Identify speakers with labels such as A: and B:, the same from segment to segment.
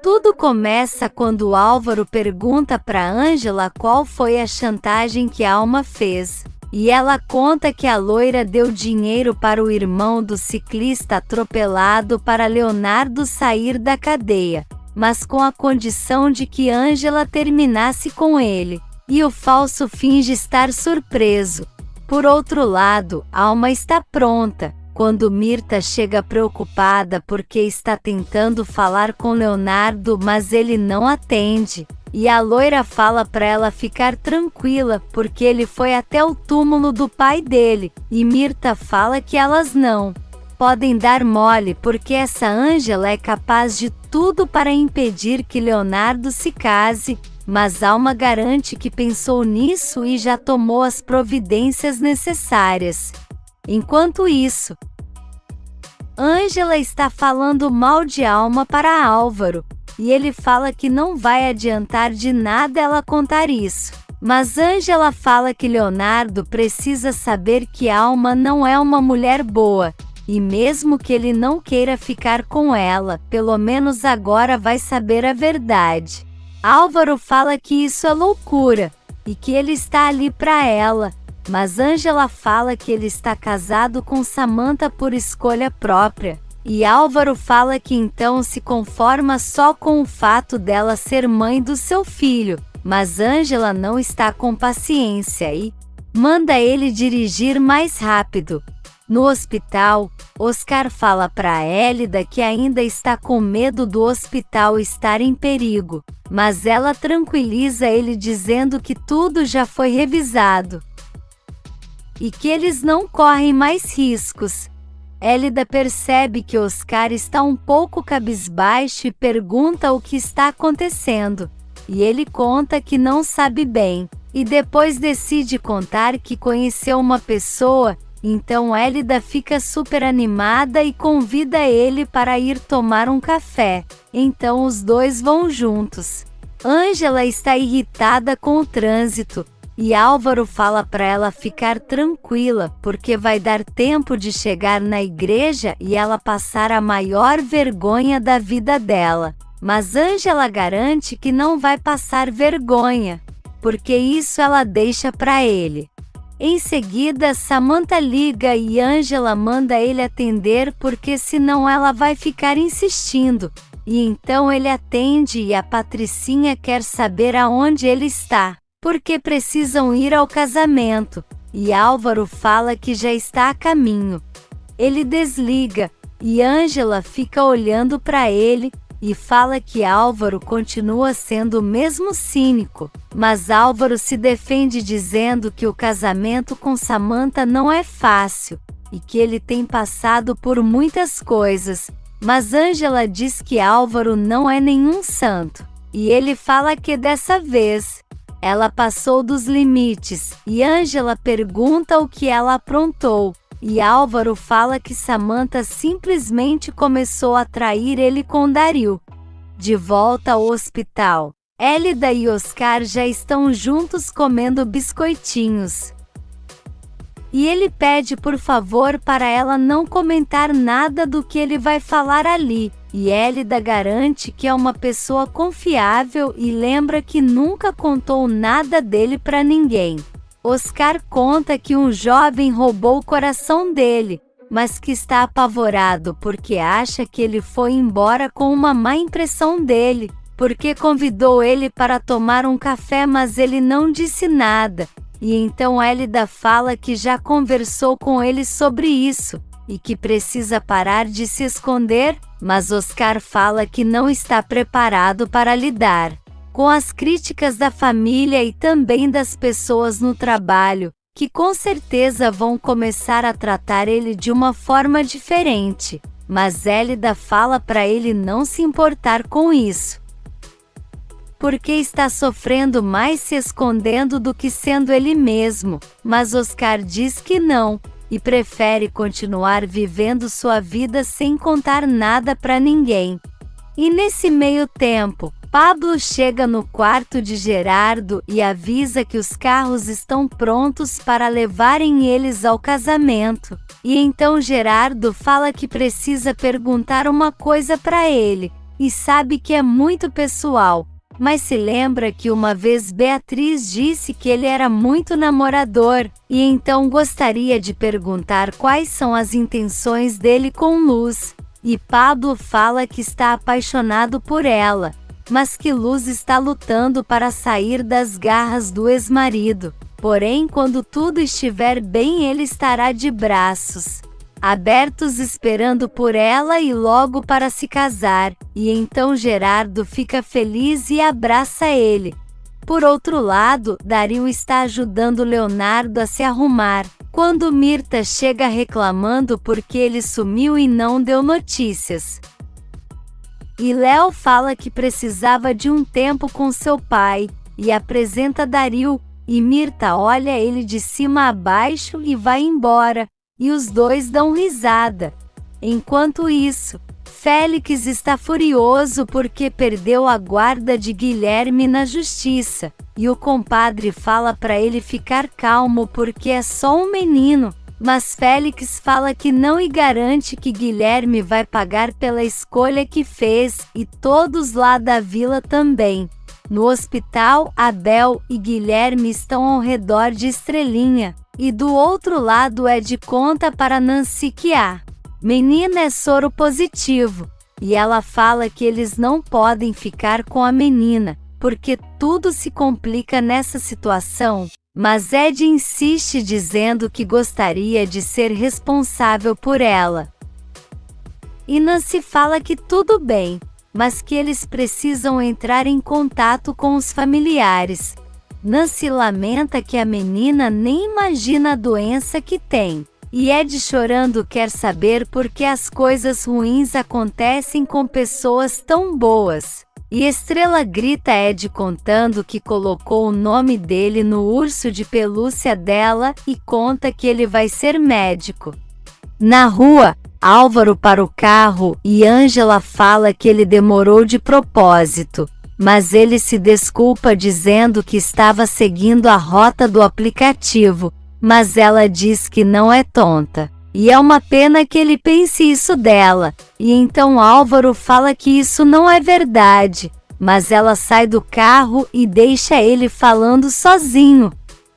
A: Tudo começa quando Álvaro pergunta para Ângela qual foi a chantagem que Alma fez. E ela conta que a loira deu dinheiro para o irmão do ciclista atropelado para Leonardo sair da cadeia, mas com a condição de que Ângela terminasse com ele. E o falso finge estar surpreso. Por outro lado, Alma está pronta, quando Mirta chega preocupada porque está tentando falar com Leonardo, mas ele não atende. E a loira fala para ela ficar tranquila, porque ele foi até o túmulo do pai dele, e Mirta fala que elas não podem dar mole porque essa Ângela é capaz de tudo para impedir que Leonardo se case, mas Alma garante que pensou nisso e já tomou as providências necessárias. Enquanto isso, Ângela está falando mal de Alma para Álvaro, e ele fala que não vai adiantar de nada ela contar isso. Mas Ângela fala que Leonardo precisa saber que Alma não é uma mulher boa, e mesmo que ele não queira ficar com ela, pelo menos agora vai saber a verdade. Álvaro fala que isso é loucura, e que ele está ali para ela, mas Ângela fala que ele está casado com Samantha por escolha própria. E Álvaro fala que então se conforma só com o fato dela ser mãe do seu filho, mas Ângela não está com paciência e manda ele dirigir mais rápido. No hospital, Oscar fala para Hélida que ainda está com medo do hospital estar em perigo, mas ela tranquiliza ele dizendo que tudo já foi revisado e que eles não correm mais riscos. Hélida percebe que Oscar está um pouco cabisbaixo e pergunta o que está acontecendo. E ele conta que não sabe bem, e depois decide contar que conheceu uma pessoa, então Hélida fica super animada e convida ele para ir tomar um café. Então os dois vão juntos. Ângela está irritada com o trânsito, e Álvaro fala para ela ficar tranquila, porque vai dar tempo de chegar na igreja e ela passar a maior vergonha da vida dela. Mas Ângela garante que não vai passar vergonha, porque isso ela deixa para ele. Em seguida, Samantha liga e Ângela manda ele atender porque senão ela vai ficar insistindo. E então ele atende e a Patricinha quer saber aonde ele está, porque precisam ir ao casamento, e Álvaro fala que já está a caminho. Ele desliga, e Ângela fica olhando para ele, e fala que Álvaro continua sendo o mesmo cínico, mas Álvaro se defende dizendo que o casamento com Samantha não é fácil, e que ele tem passado por muitas coisas, mas Ângela diz que Álvaro não é nenhum santo, e ele fala que dessa vez ela passou dos limites, e Ângela pergunta o que ela aprontou, e Álvaro fala que Samantha simplesmente começou a trair ele com Dario. De volta ao hospital, Hélida e Oscar já estão juntos comendo biscoitinhos. E ele pede por favor para ela não comentar nada do que ele vai falar ali. E Hélida garante que é uma pessoa confiável e lembra que nunca contou nada dele para ninguém. Oscar conta que um jovem roubou o coração dele, mas que está apavorado porque acha que ele foi embora com uma má impressão dele, porque convidou ele para tomar um café mas ele não disse nada. E então Hélida fala que já conversou com ele sobre isso, e que precisa parar de se esconder, mas Oscar fala que não está preparado para lidar com as críticas da família e também das pessoas no trabalho, que com certeza vão começar a tratar ele de uma forma diferente, mas Hélida fala para ele não se importar com isso, porque está sofrendo mais se escondendo do que sendo ele mesmo, mas Oscar diz que não, e prefere continuar vivendo sua vida sem contar nada para ninguém. E nesse meio tempo, Pablo chega no quarto de Gerardo e avisa que os carros estão prontos para levarem eles ao casamento. E então Gerardo fala que precisa perguntar uma coisa para ele, e sabe que é muito pessoal, mas se lembra que uma vez Beatriz disse que ele era muito namorador, e então gostaria de perguntar quais são as intenções dele com Luz. E Pablo fala que está apaixonado por ela, mas que Luz está lutando para sair das garras do ex-marido. Porém, quando tudo estiver bem, ele estará de braços abertos esperando por ela e logo para se casar, e então Gerardo fica feliz e abraça ele. Por outro lado, Dario está ajudando Leonardo a se arrumar, quando Mirta chega reclamando porque ele sumiu e não deu notícias. E Léo fala que precisava de um tempo com seu pai, e apresenta Dario, e Mirta olha ele de cima a baixo e vai embora. E os dois dão risada. Enquanto isso, Félix está furioso porque perdeu a guarda de Guilherme na justiça, e o compadre fala para ele ficar calmo porque é só um menino, mas Félix fala que não e garante que Guilherme vai pagar pela escolha que fez, e todos lá da vila também. No hospital, Abel e Guilherme estão ao redor de Estrelinha. E do outro lado Ed conta para Nancy que a menina é soro positivo, e ela fala que eles não podem ficar com a menina, porque tudo se complica nessa situação, mas Ed insiste dizendo que gostaria de ser responsável por ela. E Nancy fala que tudo bem, mas que eles precisam entrar em contato com os familiares. Nancy lamenta que a menina nem imagina a doença que tem, e Ed chorando quer saber por que as coisas ruins acontecem com pessoas tão boas. E Estrela grita Ed contando que colocou o nome dele no urso de pelúcia dela e conta que ele vai ser médico. Na rua, Álvaro para o carro e Ângela fala que ele demorou de propósito, mas ele se desculpa dizendo que estava seguindo a rota do aplicativo, mas ela diz que não é tonta. E é uma pena que ele pense isso dela, e então Álvaro fala que isso não é verdade, mas ela sai do carro e deixa ele falando sozinho.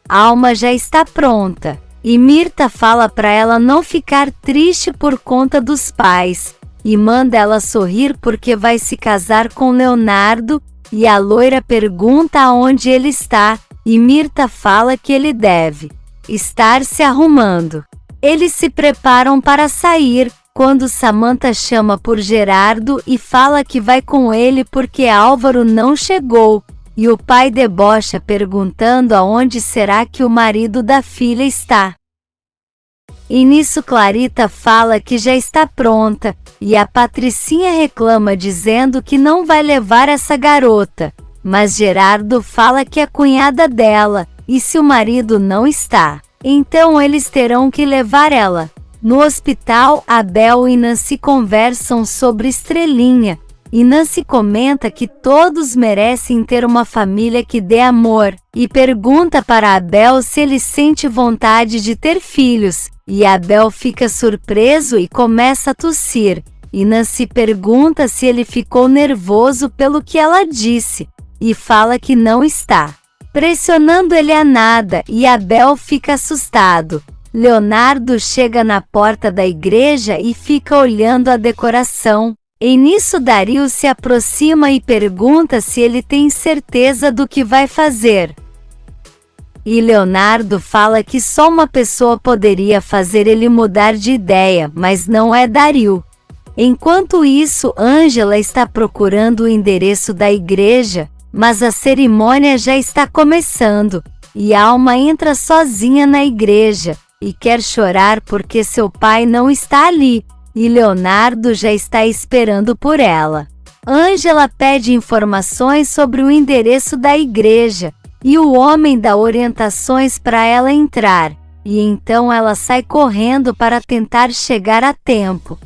A: Alma já está pronta, e Mirta fala para ela não ficar triste por conta dos pais, e manda ela sorrir porque vai se casar com Leonardo. E a loira pergunta aonde ele está, e Mirta fala que ele deve estar se arrumando. Eles se preparam para sair, quando Samantha chama por Gerardo e fala que vai com ele porque Álvaro não chegou, e o pai debocha perguntando aonde será que o marido da filha está. E nisso Clarita fala que já está pronta, e a Patricinha reclama dizendo que não vai levar essa garota, mas Gerardo fala que é cunhada dela, e se o marido não está, então eles terão que levar ela. No hospital, Abel e Nancy conversam sobre Estrelinha, e Nancy comenta que todos merecem ter uma família que dê amor, e pergunta para Abel se ele sente vontade de ter filhos, e Abel fica surpreso e começa a tossir, e Nancy pergunta se ele ficou nervoso pelo que ela disse, e fala que não está pressionando ele a nada, e Abel fica assustado. Leonardo chega na porta da igreja e fica olhando a decoração. E nisso Dario se aproxima e pergunta se ele tem certeza do que vai fazer. E Leonardo fala que só uma pessoa poderia fazer ele mudar de ideia, mas não é Dario. Enquanto isso, Ângela está procurando o endereço da igreja, mas a cerimônia já está começando, e Alma entra sozinha na igreja, e quer chorar porque seu pai não está ali, e Leonardo já está esperando por ela. Ângela pede informações sobre o endereço da igreja, e o homem dá orientações para ela entrar, e então ela sai correndo para tentar chegar a tempo.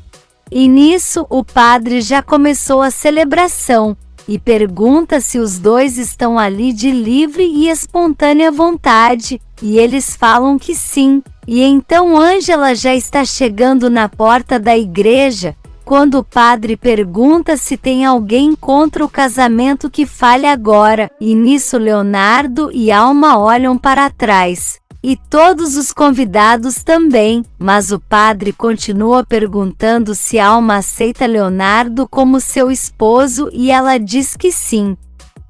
A: E nisso, o padre já começou a celebração, e pergunta se os dois estão ali de livre e espontânea vontade, e eles falam que sim. E então Ângela já está chegando na porta da igreja, quando o padre pergunta se tem alguém contra o casamento que fale agora, e nisso Leonardo e Alma olham para trás. E todos os convidados também, mas o padre continua perguntando se Alma aceita Leonardo como seu esposo e ela diz que sim.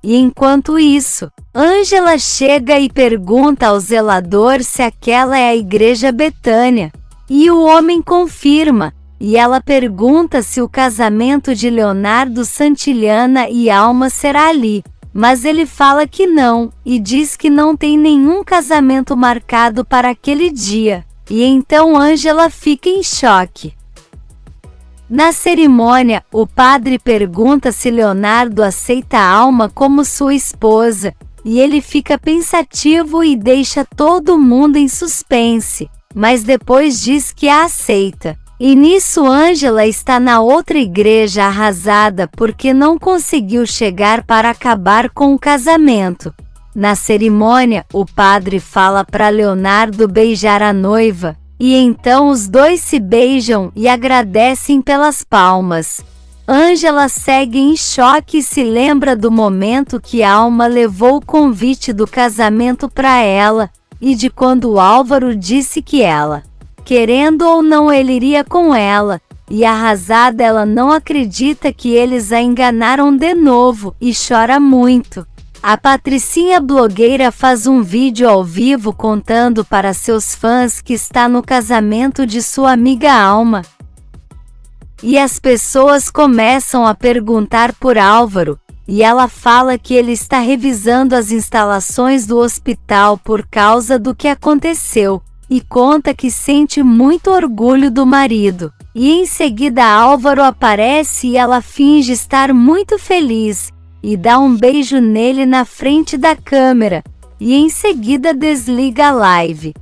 A: E enquanto isso, Ângela chega e pergunta ao zelador se aquela é a igreja Betânia. E o homem confirma, e ela pergunta se o casamento de Leonardo Santillana e Alma será ali. Mas ele fala que não, e diz que não tem nenhum casamento marcado para aquele dia. E então Ângela fica em choque. Na cerimônia, o padre pergunta se Leonardo aceita Alma como sua esposa, e ele fica pensativo e deixa todo mundo em suspense, mas depois diz que a aceita. E nisso Ângela está na outra igreja arrasada porque não conseguiu chegar para acabar com o casamento. Na cerimônia, o padre fala para Leonardo beijar a noiva, e então os dois se beijam e agradecem pelas palmas. Ângela segue em choque e se lembra do momento que Alma levou o convite do casamento para ela, e de quando Álvaro disse que ela, querendo ou não, ele iria com ela, e arrasada ela não acredita que eles a enganaram de novo, e chora muito. A Patricinha blogueira faz um vídeo ao vivo contando para seus fãs que está no casamento de sua amiga Alma. E as pessoas começam a perguntar por Álvaro, e ela fala que ele está revisando as instalações do hospital por causa do que aconteceu, e conta que sente muito orgulho do marido. E em seguida Álvaro aparece e ela finge estar muito feliz, e dá um beijo nele na frente da câmera, e em seguida desliga a live.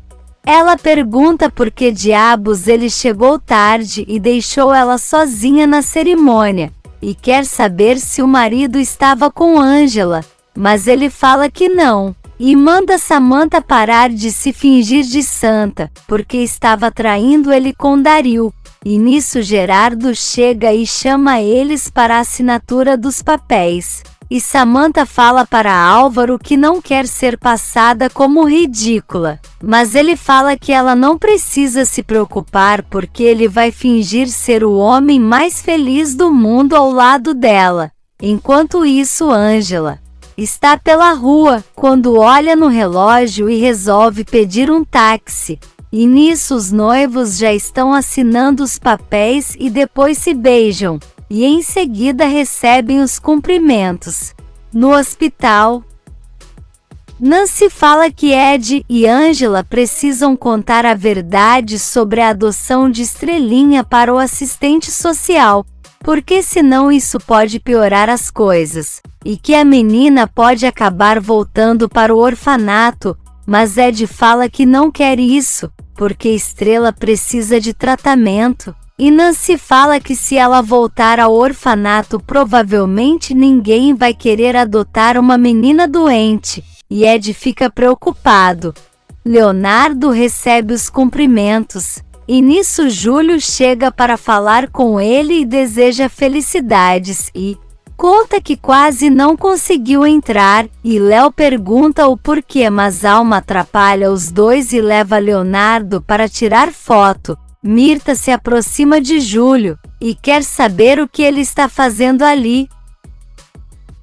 A: Ela pergunta por que diabos ele chegou tarde e deixou ela sozinha na cerimônia, e quer saber se o marido estava com Ângela, mas ele fala que não, e manda Samantha parar de se fingir de santa, porque estava traindo ele com Dario. E nisso Gerardo chega e chama eles para a assinatura dos papéis. E Samantha fala para Álvaro que não quer ser passada como ridícula, mas ele fala que ela não precisa se preocupar porque ele vai fingir ser o homem mais feliz do mundo ao lado dela. Enquanto isso, Ângela está pela rua, quando olha no relógio e resolve pedir um táxi. E nisso os noivos já estão assinando os papéis e depois se beijam, e em seguida recebem os cumprimentos. No hospital, Nancy fala que Ed e Ângela precisam contar a verdade sobre a adoção de Estrelinha para o assistente social, porque senão isso pode piorar as coisas, e que a menina pode acabar voltando para o orfanato, mas Ed fala que não quer isso, porque Estrela precisa de tratamento. E Nancy fala que se ela voltar ao orfanato provavelmente ninguém vai querer adotar uma menina doente, e Ed fica preocupado. Leonardo recebe os cumprimentos, e nisso Júlio chega para falar com ele e deseja felicidades, e conta que quase não conseguiu entrar, e Léo pergunta o porquê, mas Alma atrapalha os dois e leva Leonardo para tirar foto. Mirta se aproxima de Júlio, e quer saber o que ele está fazendo ali.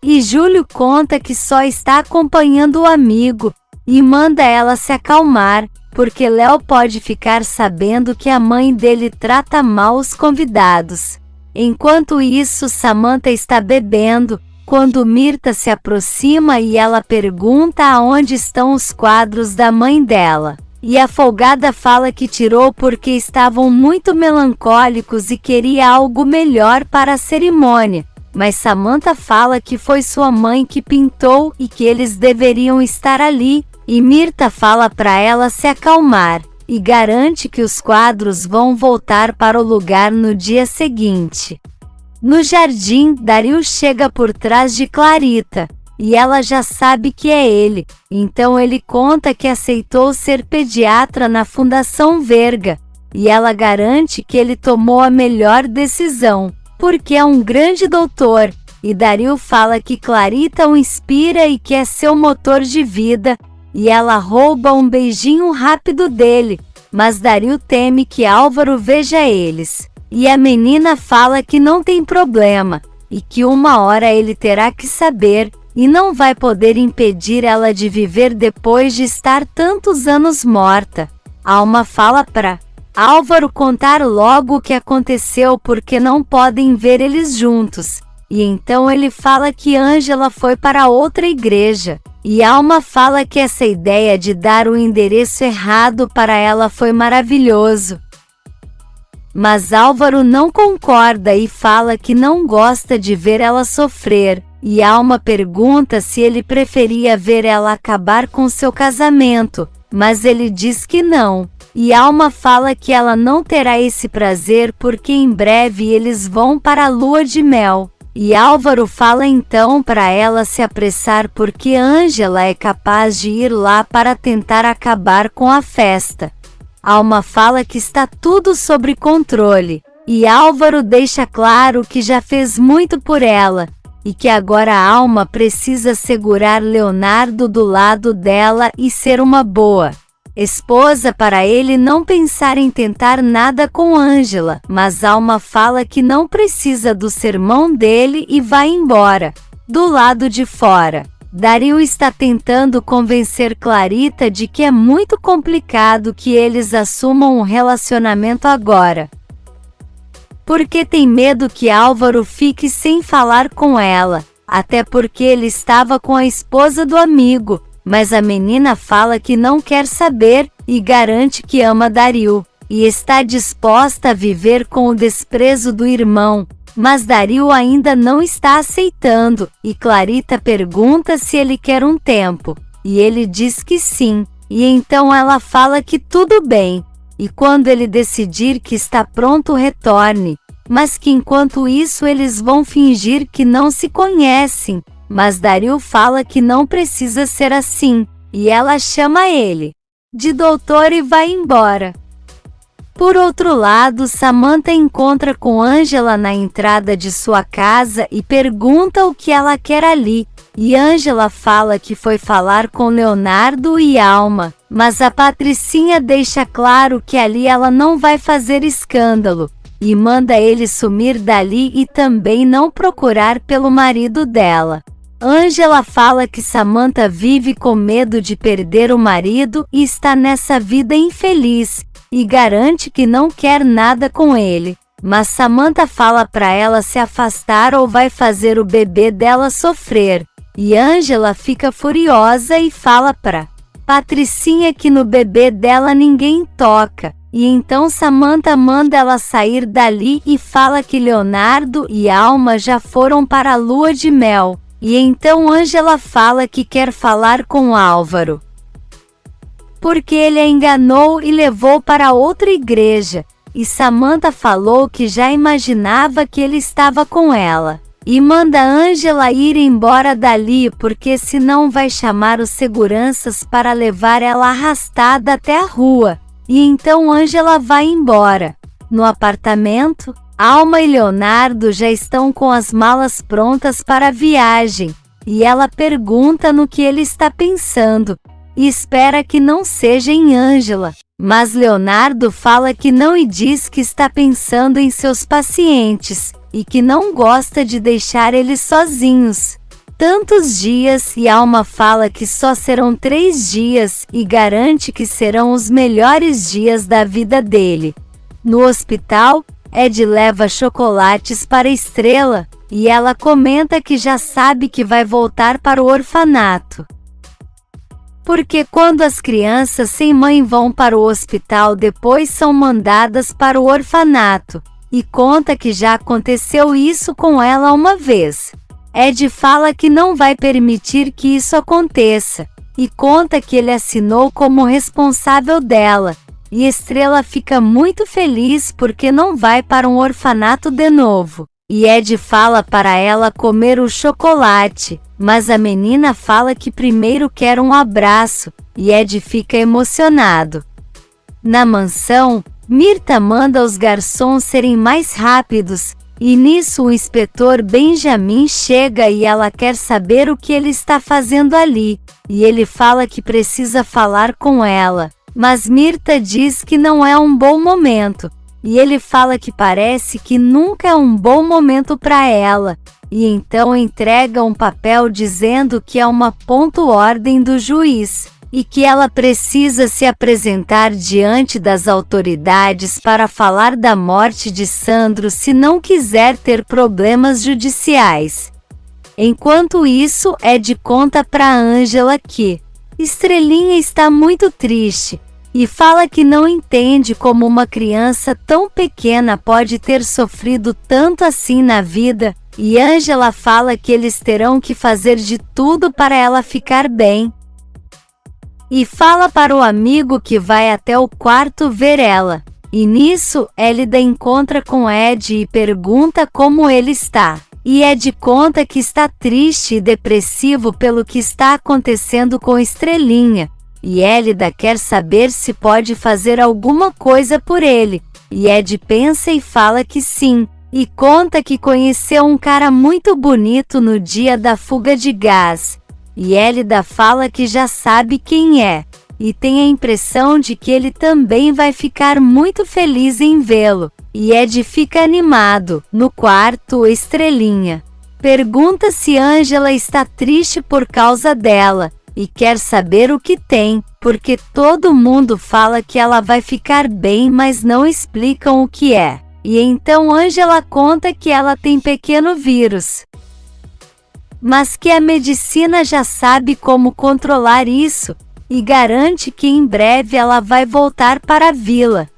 A: E Júlio conta que só está acompanhando o amigo, e manda ela se acalmar, porque Léo pode ficar sabendo que a mãe dele trata mal os convidados. Enquanto isso, Samantha está bebendo, quando Mirta se aproxima e ela pergunta aonde estão os quadros da mãe dela. E a folgada fala que tirou porque estavam muito melancólicos e queria algo melhor para a cerimônia. Mas Samantha fala que foi sua mãe que pintou e que eles deveriam estar ali. E Mirta fala para ela se acalmar, e garante que os quadros vão voltar para o lugar no dia seguinte. No jardim, Dario chega por trás de Clarita, e ela já sabe que é ele, então ele conta que aceitou ser pediatra na Fundação Verga, e ela garante que ele tomou a melhor decisão, porque é um grande doutor, e Daryl fala que Clarita o inspira e que é seu motor de vida, e ela rouba um beijinho rápido dele, mas Daryl teme que Álvaro veja eles. E a menina fala que não tem problema, e que uma hora ele terá que saber, e não vai poder impedir ela de viver depois de estar tantos anos morta. Alma fala pra Álvaro contar logo o que aconteceu porque não podem ver eles juntos. E então ele fala que Ângela foi para outra igreja. E Alma fala que essa ideia de dar o endereço errado para ela foi maravilhoso. Mas Álvaro não concorda e fala que não gosta de ver ela sofrer, e Alma pergunta se ele preferia ver ela acabar com seu casamento, mas ele diz que não, e Alma fala que ela não terá esse prazer porque em breve eles vão para a lua de mel, e Álvaro fala então para ela se apressar porque Ângela é capaz de ir lá para tentar acabar com a festa. Alma fala que está tudo sob controle, e Álvaro deixa claro que já fez muito por ela, e que agora a Alma precisa segurar Leonardo do lado dela e ser uma boa esposa para ele não pensar em tentar nada com Ângela, mas Alma fala que não precisa do sermão dele e vai embora. Do lado de fora, Daryl está tentando convencer Clarita de que é muito complicado que eles assumam um relacionamento agora, porque tem medo que Álvaro fique sem falar com ela, até porque ele estava com a esposa do amigo, mas a menina fala que não quer saber e garante que ama Daryl, e está disposta a viver com o desprezo do irmão. Mas Daryl ainda não está aceitando, e Clarita pergunta se ele quer um tempo, e ele diz que sim, e então ela fala que tudo bem, e quando ele decidir que está pronto retorne, mas que enquanto isso eles vão fingir que não se conhecem, mas Daryl fala que não precisa ser assim, e ela chama ele de doutor e vai embora. Por outro lado, Samantha encontra com Ângela na entrada de sua casa e pergunta o que ela quer ali, e Ângela fala que foi falar com Leonardo e Alma, mas a Patricinha deixa claro que ali ela não vai fazer escândalo, e manda ele sumir dali e também não procurar pelo marido dela. Ângela fala que Samantha vive com medo de perder o marido e está nessa vida infeliz, e garante que não quer nada com ele, mas Samantha fala para ela se afastar ou vai fazer o bebê dela sofrer, e Ângela fica furiosa e fala para Patricinha que no bebê dela ninguém toca, e então Samantha manda ela sair dali e fala que Leonardo e Alma já foram para a lua de mel, e então Ângela fala que quer falar com Álvaro, porque ele a enganou e levou para outra igreja, e Samantha falou que já imaginava que ele estava com ela, e manda Ângela ir embora dali porque senão vai chamar os seguranças para levar ela arrastada até a rua, e então Ângela vai embora. No apartamento, Alma e Leonardo já estão com as malas prontas para a viagem, e ela pergunta no que ele está pensando, e espera que não seja em Ângela, mas Leonardo fala que não e diz que está pensando em seus pacientes, e que não gosta de deixar eles sozinhos tantos dias, e Alma fala que só serão 3 dias, e garante que serão os melhores dias da vida dele. No hospital, Ed leva chocolates para Estrela, e ela comenta que já sabe que vai voltar para o orfanato, porque quando as crianças sem mãe vão para o hospital depois são mandadas para o orfanato, e conta que já aconteceu isso com ela uma vez. Ed fala que não vai permitir que isso aconteça, e conta que ele assinou como responsável dela, e Estrela fica muito feliz porque não vai para um orfanato de novo. E Ed fala para ela comer o chocolate, mas a menina fala que primeiro quer um abraço, e Ed fica emocionado. Na mansão, Mirta manda os garçons serem mais rápidos, e nisso o inspetor Benjamin chega e ela quer saber o que ele está fazendo ali, e ele fala que precisa falar com ela, mas Mirta diz que não é um bom momento, e ele fala que parece que nunca é um bom momento para ela, e então entrega um papel dizendo que é uma ordem do juiz, e que ela precisa se apresentar diante das autoridades para falar da morte de Sandro se não quiser ter problemas judiciais. Enquanto isso, Ed conta para Angela que Estrelinha está muito triste, e fala que não entende como uma criança tão pequena pode ter sofrido tanto assim na vida, e Angela fala que eles terão que fazer de tudo para ela ficar bem. E fala para o amigo que vai até o quarto ver ela. E nisso, Elida encontra com Ed e pergunta como ele está. E Ed conta que está triste e depressivo pelo que está acontecendo com Estrelinha. E Elida quer saber se pode fazer alguma coisa por ele. E Ed pensa e fala que sim. E conta que conheceu um cara muito bonito no dia da fuga de gás. E Elida fala que já sabe quem é, e tem a impressão de que ele também vai ficar muito feliz em vê-lo. E Ed fica animado. No quarto, Estrelinha pergunta se Angela está triste por causa dela, e quer saber o que tem, porque todo mundo fala que ela vai ficar bem, mas não explicam o que é. E então Angela conta que ela tem pequeno vírus, mas que a medicina já sabe como controlar isso, e garante que em breve ela vai voltar para a vila.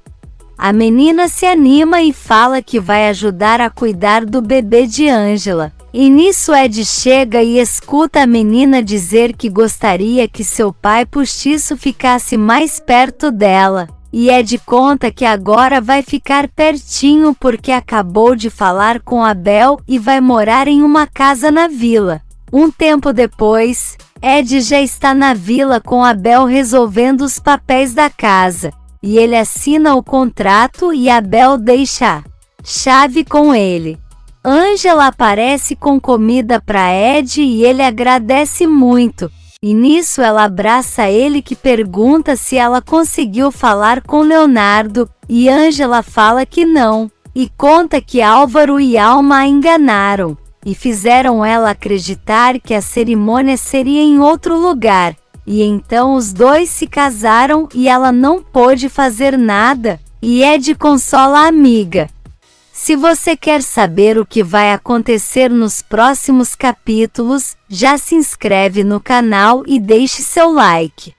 A: A menina se anima e fala que vai ajudar a cuidar do bebê de Angela. E nisso Ed chega e escuta a menina dizer que gostaria que seu pai postiço ficasse mais perto dela. E Ed conta que agora vai ficar pertinho porque acabou de falar com Abel e vai morar em uma casa na vila. Um tempo depois, Ed já está na vila com Abel resolvendo os papéis da casa. E ele assina o contrato e Abel deixa a chave com ele. Angela aparece com comida para Ed e ele agradece muito. E nisso ela abraça ele que pergunta se ela conseguiu falar com Leonardo, e Angela fala que não, e conta que Álvaro e Alma a enganaram, e fizeram ela acreditar que a cerimônia seria em outro lugar, e então os dois se casaram e ela não pôde fazer nada, e Ed consola a amiga. Se você quer saber o que vai acontecer nos próximos capítulos, já se inscreve no canal e deixe seu like.